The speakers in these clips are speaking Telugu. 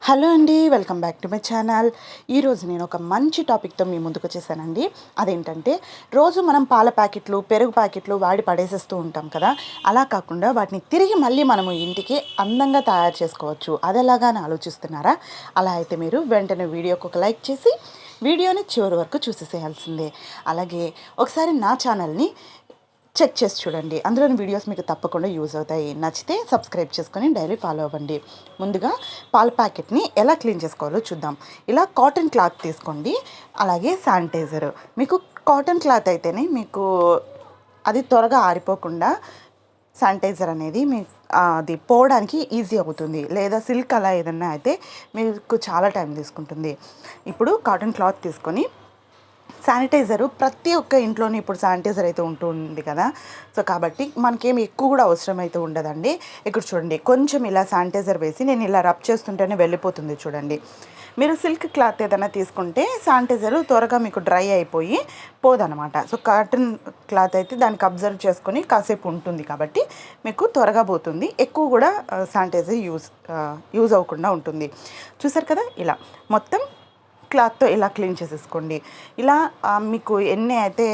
హలో అండి, welcome back to my channel. ఈరోజు నేను ఒక మంచి టాపిక్తో మీ ముందుకు వచ్చేసానండి. అదేంటంటే, రోజు మనం పాల ప్యాకెట్లు, పెరుగు ప్యాకెట్లు వాడి పడేసేస్తూ ఉంటాం కదా. అలా కాకుండా వాటిని తిరిగి మళ్ళీ మనము ఇంటికి అందంగా తయారు చేసుకోవచ్చు. అది ఎలాగా అని ఆలోచిస్తున్నారా? అలా అయితే మీరు వెంటనే వీడియోకి ఒక లైక్ చేసి వీడియోని చివరి వరకు చూసేసేయాల్సిందే. అలాగే ఒకసారి నా ఛానల్ని చెక్ చేసి చూడండి. అందులోని వీడియోస్ మీకు తప్పకుండా యూజ్ అవుతాయి. నచ్చితే సబ్స్క్రైబ్ చేసుకొని డైలీ ఫాలో అవ్వండి. ముందుగా పాల ప్యాకెట్ని ఎలా క్లీన్ చేసుకోవాలో చూద్దాం. ఇలా కాటన్ క్లాత్ తీసుకోండి. అలాగే శానిటైజర్. మీకు కాటన్ క్లాత్ అయితేనే మీకు అది త్వరగా ఆరిపోకుండా శానిటైజర్ అనేది అది పోవడానికి ఈజీ అవుతుంది. లేదా సిల్క్ అలా ఏదన్నా అయితే మీకు చాలా టైం తీసుకుంటుంది. ఇప్పుడు కాటన్ క్లాత్ తీసుకొని శానిటైజరు ప్రతి ఒక్క ఇంట్లోనే ఇప్పుడు శానిటైజర్ అయితే ఉంటుంది కదా. సో కాబట్టి మనకేమి ఎక్కువ కూడా అవసరం అయితే ఉండదండి. ఇక్కడ చూడండి, కొంచెం ఇలా శానిటైజర్ వేసి నేను ఇలా రబ్ చేస్తుంటేనే వెళ్ళిపోతుంది చూడండి. మీరు సిల్క్ క్లాత్ ఏదైనా తీసుకుంటే శానిటైజర్ త్వరగా మీకు డ్రై అయిపోయి పోదనమాట. సో కాటన్ క్లాత్ అయితే దానికి అబ్జర్వ్ చేసుకొని కాసేపు ఉంటుంది కాబట్టి మీకు త్వరగా పోతుంది. ఎక్కువ కూడా శానిటైజర్ యూజ్ అవ్వకుండా ఉంటుంది. చూసారు కదా, ఇలా మొత్తం క్లాత్తో ఇలా క్లీన్ చేసేసుకోండి. ఇలా మీకు ఎన్ని అయితే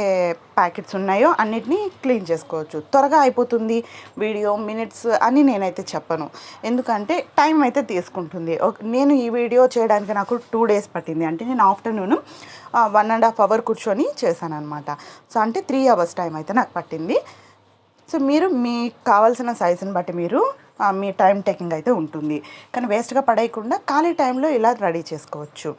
ప్యాకెట్స్ ఉన్నాయో అన్నిటినీ క్లీన్ చేసుకోవచ్చు. త్వరగా అయిపోతుంది. వీడియో మినిట్స్ అని నేనైతే చెప్పను, ఎందుకంటే టైం అయితే తీసుకుంటుంది. నేను ఈ వీడియో చేయడానికి నాకు 2 days పట్టింది. అంటే నేను ఆఫ్టర్నూన్ 1.5 hour కూర్చొని చేశాను అనమాట. సో అంటే 3 hours టైం అయితే నాకు పట్టింది. సో మీరు మీకు కావాల్సిన సైజుని బట్టి మీరు మీ టైం టేకింగ్ అయితే ఉంటుంది. కానీ వేస్ట్గా పడేయకుండా ఖాళీ టైంలో ఇలా రెడీ చేసుకోవచ్చు.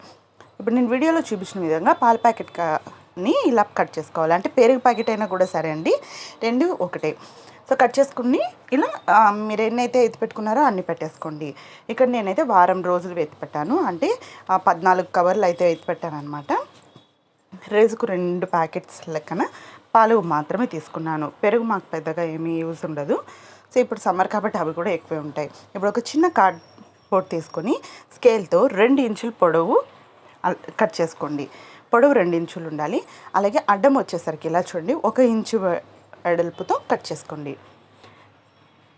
ఇప్పుడు నేను వీడియోలో చూపించిన విధంగా పాల ప్యాకెట్ని ఇలా కట్ చేసుకోవాలి. అంటే పెరుగు ప్యాకెట్ అయినా కూడా సరే అండి, రెండు ఒకటే. సో కట్ చేసుకుని ఇలా మీరు ఎన్నైతే ఎత్తి పెట్టుకున్నారో అన్ని పెట్టేసుకోండి. ఇక్కడ నేనైతే వారం రోజులు ఎత్తి పెట్టాను. అంటే 14 కవర్లు అయితే ఎత్తి పెట్టాను అనమాట. రోజుకు 2 ప్యాకెట్స్ లెక్కన పాలు మాత్రమే తీసుకున్నాను. పెరుగు మాకు పెద్దగా ఏమీ యూజ్ ఉండదు. సో ఇప్పుడు సమ్మర్ కాబట్టి అవి కూడా ఎక్కువే ఉంటాయి. ఇప్పుడు ఒక చిన్న కార్డ్బోర్డ్ తీసుకొని స్కేల్తో 2 ఇంచుల పొడవు కట్ చేసుకోండి. పొడవు 2 ఇంచులు ఉండాలి. అలాగే అడ్డం వచ్చేసరికి ఇలా చూడండి, 1 ఇంచు వెడల్పుతో కట్ చేసుకోండి.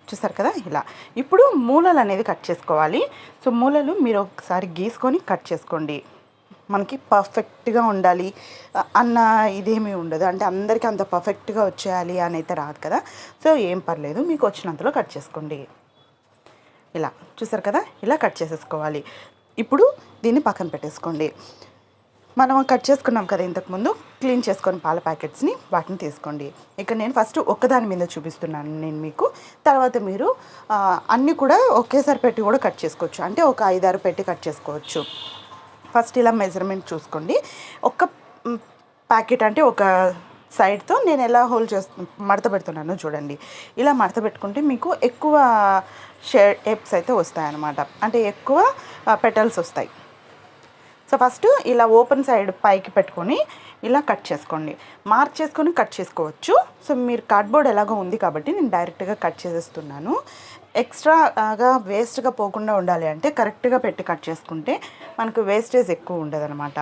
చూసారు కదా, ఇలా. ఇప్పుడు మూలలు అనేది కట్ చేసుకోవాలి. సో మూలలు మీరు ఒకసారి గీసుకొని కట్ చేసుకోండి. మనకి పర్ఫెక్ట్గా ఉండాలి అన్న ఇదేమీ ఉండదు. అంటే అందరికీ అంత పర్ఫెక్ట్గా వచ్చేయాలి అని అయితే రాదు కదా. సో ఏం పర్లేదు, మీకు వచ్చినంతలో కట్ చేసుకోండి. ఇలా చూసారు కదా, ఇలా కట్ చేసేసుకోవాలి. ఇప్పుడు దీన్ని పక్కన పెట్టేసుకోండి. మనం కట్ చేసుకున్నాం కదా ఇంతకుముందు, క్లీన్ చేసుకొని పాల ప్యాకెట్స్ని, వాటిని తీసుకోండి. ఇక్కడ నేను ఫస్ట్ ఒక్కదాని మీద చూపిస్తున్నాను నేను మీకు. తర్వాత మీరు అన్నీ కూడా ఒకేసారి పెట్టి కూడా కట్ చేసుకోవచ్చు. అంటే ఒక 5-6 పెట్టి కట్ చేసుకోవచ్చు. ఫస్ట్ ఇలా మెజర్మెంట్ చూసుకోండి. ఒక ప్యాకెట్ అంటే ఒక సైడ్తో నేను ఎలా హోల్డ్ మడత పెడుతున్నానో చూడండి. ఇలా మడత పెట్టుకుంటే మీకు ఎక్కువ షేప్స్ అయితే వస్తాయి అన్నమాట. అంటే ఎక్కువ పెటల్స్ వస్తాయి. సో ఫస్ట్ ఇలా ఓపెన్ సైడ్ పైకి పెట్టుకొని ఇలా కట్ చేసుకోండి. మార్క్ చేసుకొని కట్ చేసుకోవచ్చు. సో మీరు కార్డ్బోర్డ్ ఎలాగో ఉంది కాబట్టి నేను డైరెక్ట్గా కట్ చేసేస్తున్నాను. ఎక్స్ట్రాగా వేస్ట్గా పోకుండా ఉండాలి అంటే కరెక్ట్గా పెట్టి కట్ చేసుకుంటే మనకు వేస్టేజ్ ఎక్కువ ఉండదు అనమాట.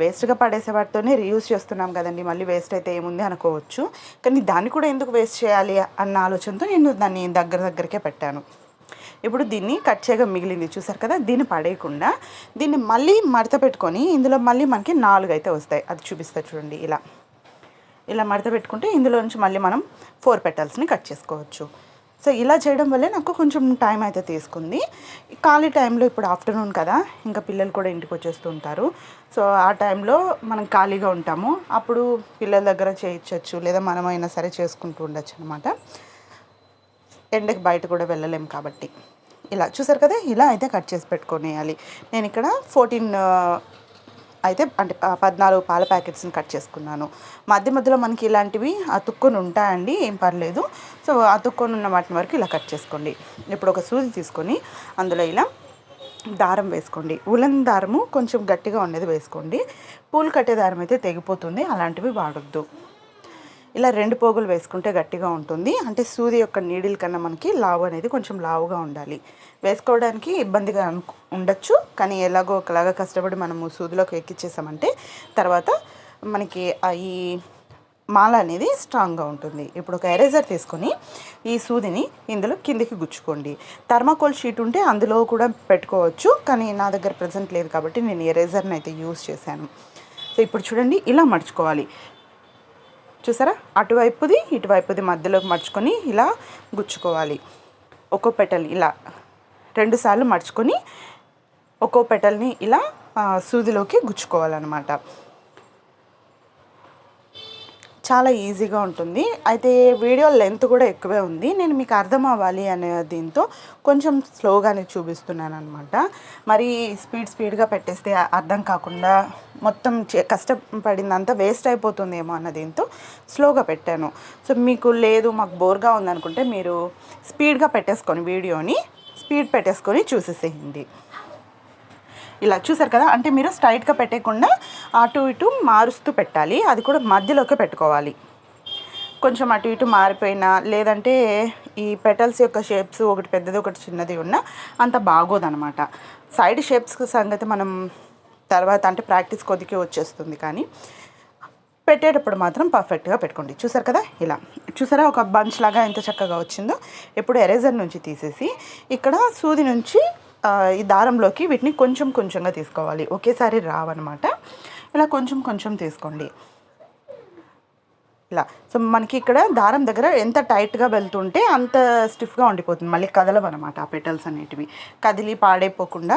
వేస్ట్గా పడేసే వాటితోనే రీయూజ్ చేస్తున్నాం కదండి, మళ్ళీ వేస్ట్ అయితే ఏముంది అనుకోవచ్చు. కానీ దాన్ని కూడా ఎందుకు వేస్ట్ చేయాలి అన్న ఆలోచనతో నేను దాన్ని దగ్గరకే పెట్టాను. ఇప్పుడు దీన్ని కట్ చేయగా మిగిలింది చూసారు కదా, దీన్ని పడేయకుండా దీన్ని మళ్ళీ మడత పెట్టుకొని ఇందులో మళ్ళీ మనకి 4 అయితే వస్తాయి. అది చూపిస్తా చూడండి. ఇలా మడత పెట్టుకుంటే ఇందులో నుంచి మళ్ళీ మనం 4 పెటల్స్ని కట్ చేసుకోవచ్చు. సో ఇలా చేయడం వల్లే నాకు కొంచెం టైం అయితే తీసుకుంది. ఖాళీ టైంలో ఇప్పుడు ఆఫ్టర్నూన్ కదా, ఇంకా పిల్లలు కూడా ఇంటికి వచ్చేస్తూ ఉంటారు. సో ఆ టైంలో మనం ఖాళీగా ఉంటాము. అప్పుడు పిల్లల దగ్గర చేయించవచ్చు, లేదా మనమైనా సరే చేసుకుంటూ ఉండొచ్చు అనమాట. ఎండకి బయట కూడా వెళ్ళలేము కాబట్టి. ఇలా చూసారు కదా, ఇలా అయితే కట్ చేసి పెట్టుకొనేయాలి. నేను ఇక్కడ 14 అయితే అంటే 14 పాల ప్యాకెట్స్ని కట్ చేసుకున్నాను. మధ్యలో మనకి ఇలాంటివి అతుక్కొని ఉంటాయండి, ఏం పర్లేదు. సో అతుక్కొని ఉన్న వాటిని వరకు ఇలా కట్ చేసుకోండి. ఇప్పుడు ఒక సూది తీసుకొని అందులో ఇలా దారం వేసుకోండి. ఉలన్ దారము కొంచెం గట్టిగా ఉండేది వేసుకోండి. పూలు కట్టే దారం అయితే తెగిపోతుంది, అలాంటివి వాడొద్దు. ఇలా 2 పోగులు వేసుకుంటే గట్టిగా ఉంటుంది. అంటే సూది యొక్క నీడిల్ కన్నా మనకి లావు అనేది కొంచెం లావుగా ఉండాలి. వేసుకోవడానికి ఇబ్బందిగా ఉండొచ్చు, కానీ ఎలాగో ఒకలాగా కష్టపడి మనము సూదిలోకి ఎక్కించేసామంటే తర్వాత మనకి ఈ మాల అనేది స్ట్రాంగ్గా ఉంటుంది. ఇప్పుడు ఒక ఎరేజర్ తీసుకొని ఈ సూదిని ఇందులో కిందికి గుచ్చుకోండి. థర్మాకోల్ షీట్ ఉంటే అందులో కూడా పెట్టుకోవచ్చు, కానీ నా దగ్గర ప్రజెంట్ లేదు కాబట్టి నేను ఎరేజర్ని అయితే యూజ్ చేశాను. సో ఇప్పుడు చూడండి, ఇలా మడుచుకోవాలి. చూసారా, అటువైపుది ఇటువైపుది మధ్యలోకి మడుచుకొని ఇలా గుచ్చుకోవాలి. ఒక్కో పెటల్ ఇలా 2 సార్లు మడుచుకొని ఒక్కో పెటల్ని ఇలా సూదిలోకి గుచ్చుకోవాలన్నమాట. చాలా ఈజీగా ఉంటుంది. అయితే వీడియో లెంత్ కూడా ఎక్కువే ఉంది. నేను మీకు అర్థం అవ్వాలి అనే దీంతో కొంచెం స్లోగానే చూపిస్తున్నాను అనమాట. మరి స్పీడ్గా పెట్టేస్తే అర్థం కాకుండా మొత్తం కష్టపడిందంతా వేస్ట్ అయిపోతుందేమో అన్న దీంతో స్లోగా పెట్టాను. సో మీకు లేదు మాకు బోర్గా ఉందనుకుంటే మీరు స్పీడ్గా పెట్టేసుకొని వీడియోని స్పీడ్ పెట్టేసుకొని చూసేసేయండి. ఇలా చూసారు కదా, అంటే మీరు స్ట్రైట్గా పెట్టకుండా అటు ఇటు మారుస్తూ పెట్టాలి. అది కూడా మధ్యలోకి పెట్టుకోవాలి. కొంచెం అటు ఇటు మారిపోయినా, లేదంటే ఈ పెటల్స్ యొక్క షేప్స్ ఒకటి పెద్దది ఒకటి చిన్నది ఉన్నా అంత బాగోదనమాట. సైడ్ షేప్స్ సంగతి మనం తర్వాత అంటే ప్రాక్టీస్ కొద్దిగా వచ్చేస్తుంది, కానీ పెట్టేటప్పుడు మాత్రం పర్ఫెక్ట్గా పెట్టుకోండి. చూసారు కదా, ఇలా చూసారా ఒక బంచ్ లాగా ఎంత చక్కగా వచ్చిందో. ఇప్పుడు ఎరేజర్ నుంచి తీసేసి ఇక్కడ సూది నుంచి ఈ దారంలోకి వీటిని కొంచెం కొంచెంగా తీసుకోవాలి. ఒకేసారి రావన్నమాట. ఇలా కొంచెం కొంచెం తీసుకోండి ఇలా. సో మనకి ఇక్కడ దారం దగ్గర ఎంత టైట్గా వెళ్తుంటే అంత స్టిఫ్గా ఉండిపోతుంది, మళ్ళీ కదలవన్నమాట. ఆ పెటల్స్ అనేటివి కదిలి పాడైపోకుండా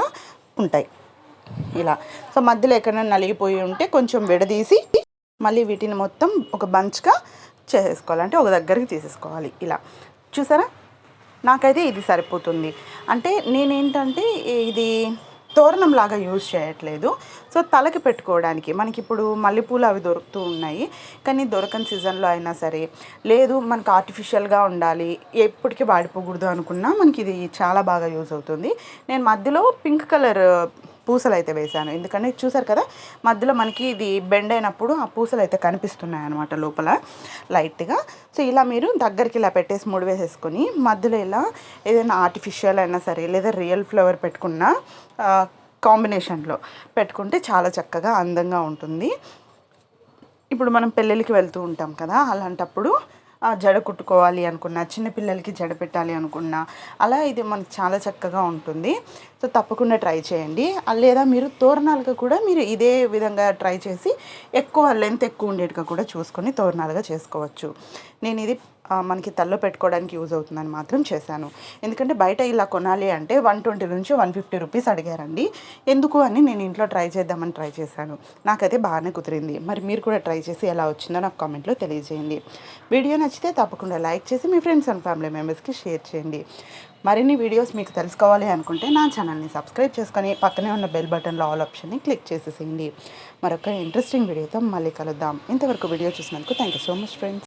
ఉంటాయి ఇలా. సో మధ్యలో ఎక్కడైనా నలిగిపోయి ఉంటే కొంచెం విడదీసి మళ్ళీ వీటిని మొత్తం ఒక బంచ్గా చేసేసుకోవాలి, అంటే ఒక దగ్గరికి తీసేసుకోవాలి ఇలా. చూసారా, నాకైతే ఇది సరిపోతుంది. అంటే నేనేంటంటే ఇది తోరణం లాగా యూజ్ చేయట్లేదు. సో తలకి పెట్టుకోవడానికి మనకి ఇప్పుడు మల్లెపూలు అవి దొరుకుతూ ఉన్నాయి, కానీ దొరకని సీజన్లో అయినా సరే, లేదు మనకు ఆర్టిఫిషియల్గా ఉండాలి ఎప్పటికీ వాడిపోకూడదు అనుకున్నా మనకి ఇది చాలా బాగా యూజ్ అవుతుంది. నేను మధ్యలో పింక్ కలర్ పూసలు అయితే వేశాను, ఎందుకంటే చూసారు కదా మధ్యలో మనకి ఇది బెండ్ అయినప్పుడు ఆ పూసలు అయితే కనిపిస్తున్నాయి అన్నమాట లోపల లైట్గా. సో ఇలా మీరు దగ్గరికి ఇలా పెట్టేసి ముడి వేసేసుకొని మధ్యలో ఇలా ఏదైనా ఆర్టిఫిషియల్ అయినా సరే లేదా రియల్ ఫ్లవర్ పెట్టుకున్న కాంబినేషన్లో పెట్టుకుంటే చాలా చక్కగా అందంగా ఉంటుంది. ఇప్పుడు మనం పెళ్ళిళ్ళకి వెళ్తూ ఉంటాం కదా, అలాంటప్పుడు జడ కుట్టుకోవాలి అనుకున్నా, చిన్నపిల్లలకి జడ పెట్టాలి అనుకున్నా అలా ఇది మనకు చాలా చక్కగా ఉంటుంది. సో తప్పకుండా ట్రై చేయండి. లేదా మీరు తోరణాలుగా కూడా మీరు ఇదే విధంగా ట్రై చేసి ఎక్కువ లెంత్ ఎక్కువ ఉండేట్టుగా కూడా చూసుకొని తోరణాలుగా చేసుకోవచ్చు. నేను ఇది మనకి తల్లో పెట్టుకోవడానికి యూజ్ అవుతుందని మాత్రం చేశాను. ఎందుకంటే బయట ఇలా కొనాలి అంటే 120 నుంచి 150 రూపీస్ అడిగారండి. ఎందుకు అని నేను ఇంట్లో ట్రై చేద్దామని ట్రై చేశాను. నాకైతే బాగానే కుదిరింది. మరి మీరు కూడా ట్రై చేసి ఎలా వచ్చిందో నాకు కామెంట్లో తెలియజేయండి. వీడియో నచ్చితే తప్పకుండా లైక్ చేసి మీ ఫ్రెండ్స్ అండ్ ఫ్యామిలీ మెంబర్స్కి షేర్ చేయండి. మరిన్ని వీడియోస్ మీకు తెలుసుకోవాలి అనుకుంటే నా ఛానల్ని సబ్స్క్రైబ్ చేసుకొని పక్కనే ఉన్న బెల్ బటన్లో ఆల్ ఆప్షన్ని క్లిక్ చేసేసేయండి. మరొక ఇంట్రెస్టింగ్ వీడియోతో మళ్ళీ కలుద్దాం. ఇంతవరకు వీడియో చూసినందుకు thank you so much friends.